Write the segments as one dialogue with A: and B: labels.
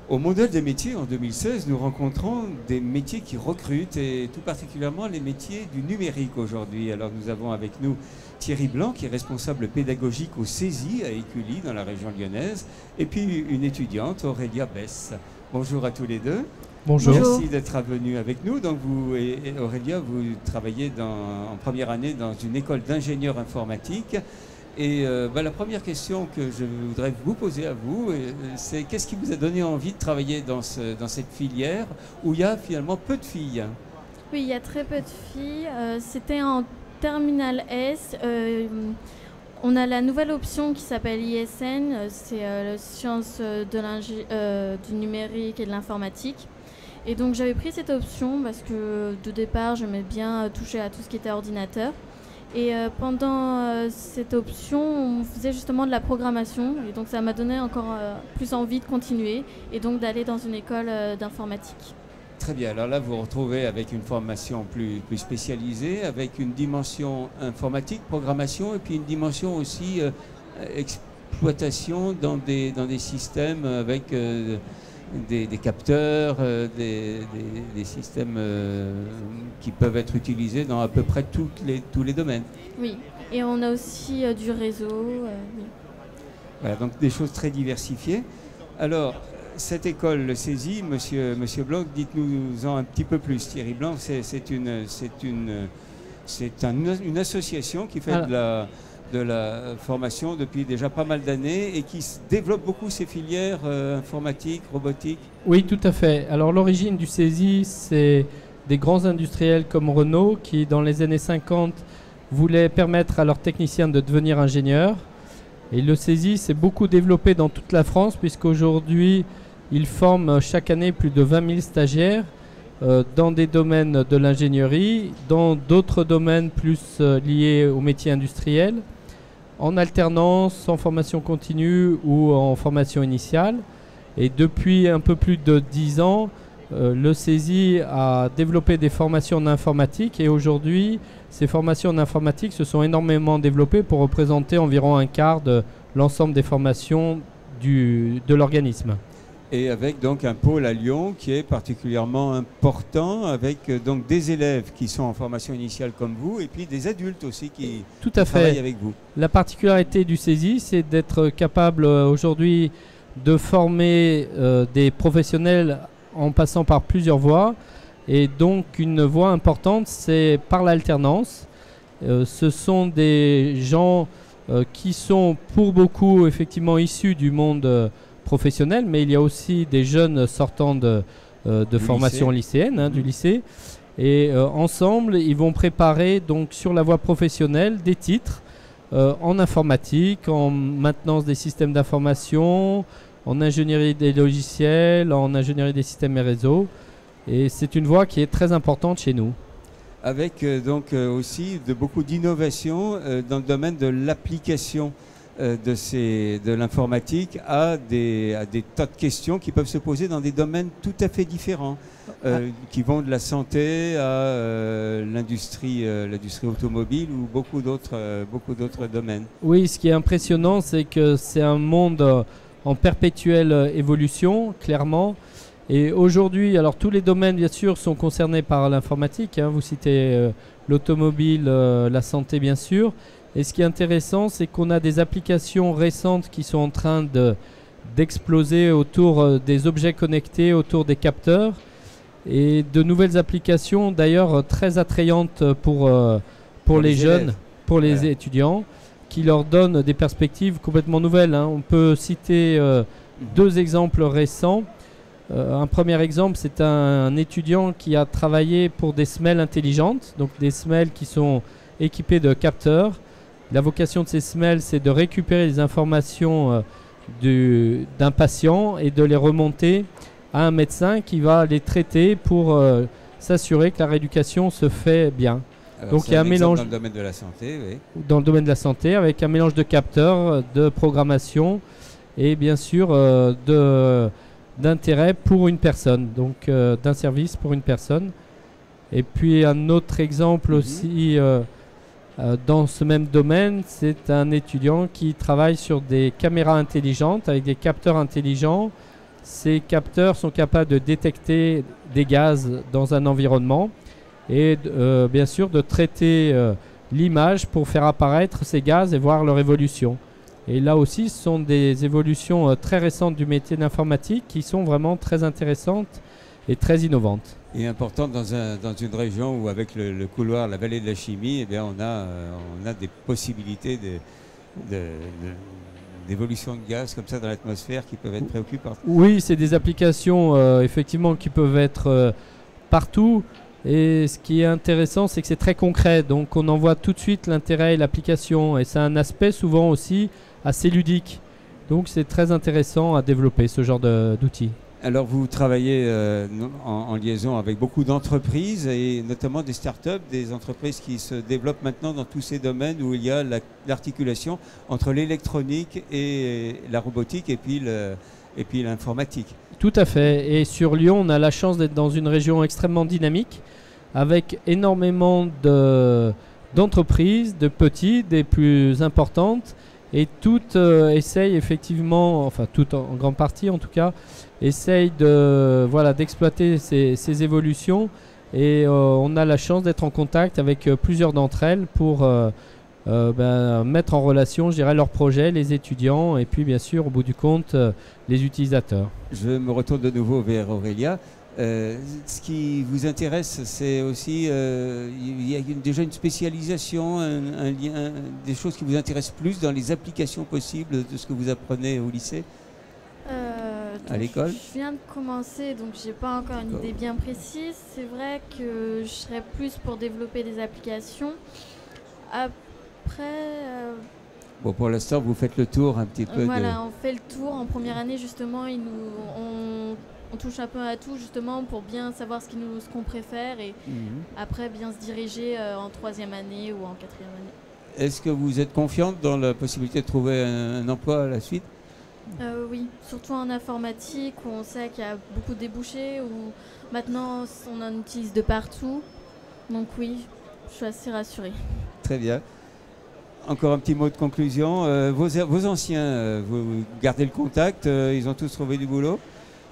A: Au Mondial des métiers en 2016, nous rencontrons des métiers qui recrutent et tout particulièrement les métiers du numérique aujourd'hui. Alors nous avons avec nous Thierry Blanc qui est responsable pédagogique au CESI à Écully dans la région lyonnaise et puis une étudiante Aurélia Bess. Bonjour à tous les deux.
B: Bonjour.
A: Merci d'être venu avec nous. Donc vous et Aurélia, vous travaillez en première année dans une école d'ingénieurs informatiques. Et la première question que je voudrais vous poser à vous, c'est qu'est-ce qui vous a donné envie de travailler dans cette filière où il y a finalement peu de filles?
C: Oui, il y a très peu de filles. C'était en terminale S. On a la nouvelle option qui s'appelle ISN, c'est sciences du numérique et de l'informatique. Et donc j'avais pris cette option parce que de départ j'aimais bien toucher à tout ce qui était ordinateur. Et pendant cette option, on faisait justement de la programmation. Et donc ça m'a donné encore plus envie de continuer et donc d'aller dans une école d'informatique.
A: Très bien. Alors là, vous vous retrouvez avec une formation plus spécialisée, avec une dimension informatique, programmation, et puis une dimension aussi exploitation dans des systèmes avec des capteurs, des systèmes qui peuvent être utilisés dans à peu près tous les domaines.
C: Oui, et on a aussi du réseau. Oui.
A: Voilà, donc des choses très diversifiées. Alors, cette école, le CESI, Monsieur Blanc, dites-nous-en un petit peu plus. Thierry Blanc, c'est une association qui fait de la formation depuis déjà pas mal d'années et qui développe beaucoup ces filières informatiques, robotiques.
B: Oui, tout à fait. Alors l'origine du CESI, c'est des grands industriels comme Renault qui, dans les années 50, voulaient permettre à leurs techniciens de devenir ingénieurs. Et le CESI s'est beaucoup développé dans toute la France puisqu'aujourd'hui, il forme chaque année plus de 20 000 stagiaires dans des domaines de l'ingénierie, dans d'autres domaines plus liés aux métiers industriels, en alternance, en formation continue ou en formation initiale. Et depuis un peu plus de 10 ans, le CESI a développé des formations en informatique et aujourd'hui, ces formations en informatique se sont énormément développées pour représenter environ un quart de l'ensemble des formations de l'organisme.
A: Et avec donc un pôle à Lyon qui est particulièrement important, avec donc des élèves qui sont en formation initiale comme vous, et puis des adultes aussi qui travaillent avec vous.
B: La particularité du CESI, c'est d'être capable aujourd'hui de former des professionnels en passant par plusieurs voies. Et donc une voie importante, c'est par l'alternance. Ce sont des gens qui sont pour beaucoup effectivement issus du monde professionnels, mais il y a aussi des jeunes sortant de formation lycéenne, du lycée. Et ensemble, ils vont préparer donc sur la voie professionnelle des titres en informatique, en maintenance des systèmes d'information, en ingénierie des logiciels, en ingénierie des systèmes et réseaux. Et c'est une voie qui est très importante chez nous.
A: Avec aussi beaucoup d'innovation dans le domaine de l'application de l'informatique à des tas de questions qui peuvent se poser dans des domaines tout à fait différents, qui vont de la santé à l'industrie automobile ou beaucoup d'autres domaines.
B: Oui, ce qui est impressionnant, c'est que c'est un monde en perpétuelle évolution, clairement. Et aujourd'hui, alors tous les domaines, bien sûr, sont concernés par l'informatique. Vous citez l'automobile, la santé, bien sûr. Et ce qui est intéressant, c'est qu'on a des applications récentes qui sont en train d'exploser autour des objets connectés, autour des capteurs. Et de nouvelles applications, d'ailleurs, très attrayantes pour les jeunes, pour les étudiants, qui leur donnent des perspectives complètement nouvelles. On peut citer deux exemples récents. Un premier exemple, c'est un étudiant qui a travaillé pour des semelles intelligentes, donc des semelles qui sont équipées de capteurs. La vocation de ces semelles, c'est de récupérer les informations d'un patient et de les remonter à un médecin qui va les traiter pour s'assurer que la rééducation se fait bien.
A: Alors
B: donc il y a un mélange
A: dans le domaine de la santé, oui.
B: Dans le domaine de la santé, avec un mélange de capteurs, de programmation et bien sûr d'intérêt pour une personne, donc d'un service pour une personne. Et puis un autre exemple aussi dans ce même domaine, c'est un étudiant qui travaille sur des caméras intelligentes avec des capteurs intelligents. ces capteurs sont capables de détecter des gaz dans un environnement et bien sûr de traiter l'image pour faire apparaître ces gaz et voir leur évolution. Et là aussi, ce sont des évolutions très récentes du métier d'informatique qui sont vraiment très intéressantes et très innovantes.
A: Et importante dans une région où, avec le couloir, la vallée de la chimie, eh bien, on a des possibilités d'évolution de gaz comme ça dans l'atmosphère qui peuvent être préoccupantes.
B: Oui, c'est des applications effectivement qui peuvent être partout. Et ce qui est intéressant, c'est que c'est très concret. Donc on en voit tout de suite l'intérêt et l'application. Et c'est un aspect souvent aussi assez ludique. Donc c'est très intéressant à développer ce genre d'outils. Alors
A: vous travaillez en liaison avec beaucoup d'entreprises et notamment des startups, des entreprises qui se développent maintenant dans tous ces domaines où il y a l'articulation entre l'électronique et la robotique et puis l'informatique.
B: Tout à fait. Et sur Lyon, on a la chance d'être dans une région extrêmement dynamique avec énormément d'entreprises, de petites, des plus importantes. Et toutes essayent effectivement, enfin toutes en grande partie en tout cas, essayent d'exploiter ces évolutions. Et on a la chance d'être en contact avec plusieurs d'entre elles pour mettre en relation, je dirais, leurs projets, les étudiants et puis bien sûr au bout du compte les utilisateurs.
A: Je me retourne de nouveau vers Aurélia. Ce qui vous intéresse, c'est aussi, il y a déjà une spécialisation, un lien, des choses qui vous intéressent plus dans les applications possibles de ce que vous apprenez au lycée, à l'école?
C: Je viens de commencer, donc j'ai pas encore une idée bien précise. C'est vrai que je serais plus pour développer des applications. Après...
A: Bon, pour l'instant, vous faites le tour un petit peu.
C: Voilà, on fait le tour. En première année, justement, on touche un peu à tout, justement, pour bien savoir ce qu'on préfère et après bien se diriger en troisième année ou en quatrième année.
A: Est-ce que vous êtes confiante dans la possibilité de trouver un emploi à la suite?
C: Oui, surtout en informatique, où on sait qu'il y a beaucoup de débouchés, où maintenant on en utilise de partout. Donc oui, je suis assez rassurée.
A: Très bien. Encore un petit mot de conclusion. Vos anciens, vous gardez le contact, ils ont tous trouvé du boulot?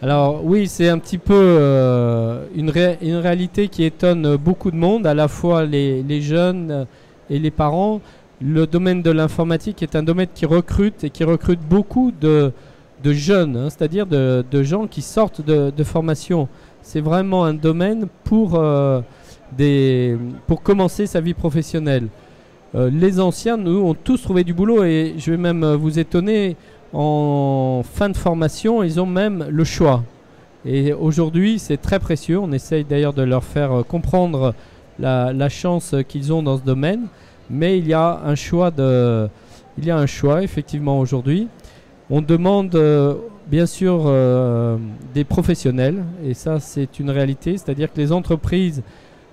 B: Alors oui, c'est un petit peu une réalité qui étonne beaucoup de monde, à la fois les jeunes et les parents. Le domaine de l'informatique est un domaine qui recrute et qui recrute beaucoup de jeunes, hein, c'est-à-dire de gens qui sortent de formation. C'est vraiment un domaine pour commencer sa vie professionnelle. Les anciens, nous, ont tous trouvé du boulot et je vais même vous étonner, en fin de formation, ils ont même le choix. Et aujourd'hui, c'est très précieux. On essaye d'ailleurs de leur faire comprendre la chance qu'ils ont dans ce domaine. Mais il y a un choix, effectivement, aujourd'hui. On demande, bien sûr, des professionnels. Et ça, c'est une réalité. C'est-à-dire que les entreprises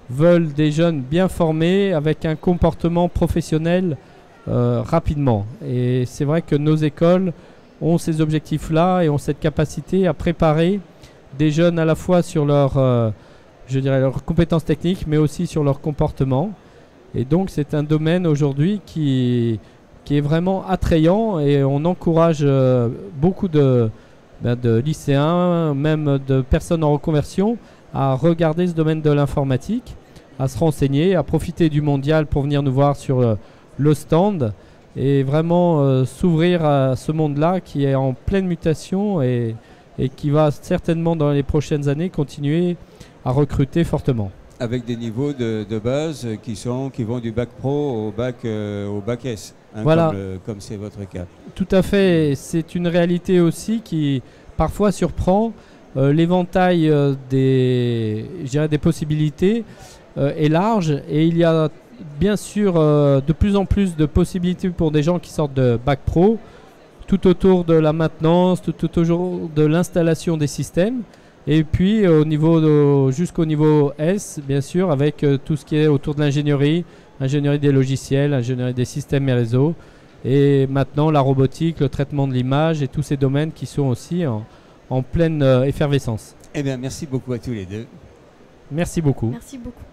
B: veulent des jeunes bien formés avec un comportement professionnel rapidement. Et c'est vrai que nos écoles ont ces objectifs-là et ont cette capacité à préparer des jeunes à la fois sur leurs compétences techniques, mais aussi sur leur comportement. Et donc c'est un domaine aujourd'hui qui est vraiment attrayant et on encourage beaucoup de lycéens, même de personnes en reconversion, à regarder ce domaine de l'informatique, à se renseigner, à profiter du mondial pour venir nous voir sur le stand et vraiment s'ouvrir à ce monde-là qui est en pleine mutation et qui va certainement dans les prochaines années continuer à recruter fortement.
A: Avec des niveaux de base qui vont du bac pro au bac S, hein,
B: voilà.
A: Comme c'est votre cas.
B: Tout à fait, c'est une réalité aussi qui parfois surprend. L'éventail des possibilités est large et il y a bien sûr de plus en plus de possibilités pour des gens qui sortent de bac pro, tout autour de la maintenance, tout autour de l'installation des systèmes. Et puis jusqu'au niveau S, bien sûr, avec tout ce qui est autour de l'ingénierie, ingénierie des logiciels, ingénierie des systèmes et réseaux. Et maintenant, la robotique, le traitement de l'image et tous ces domaines qui sont aussi en pleine effervescence.
A: Eh bien, merci beaucoup à tous les deux.
B: Merci beaucoup.
C: Merci beaucoup.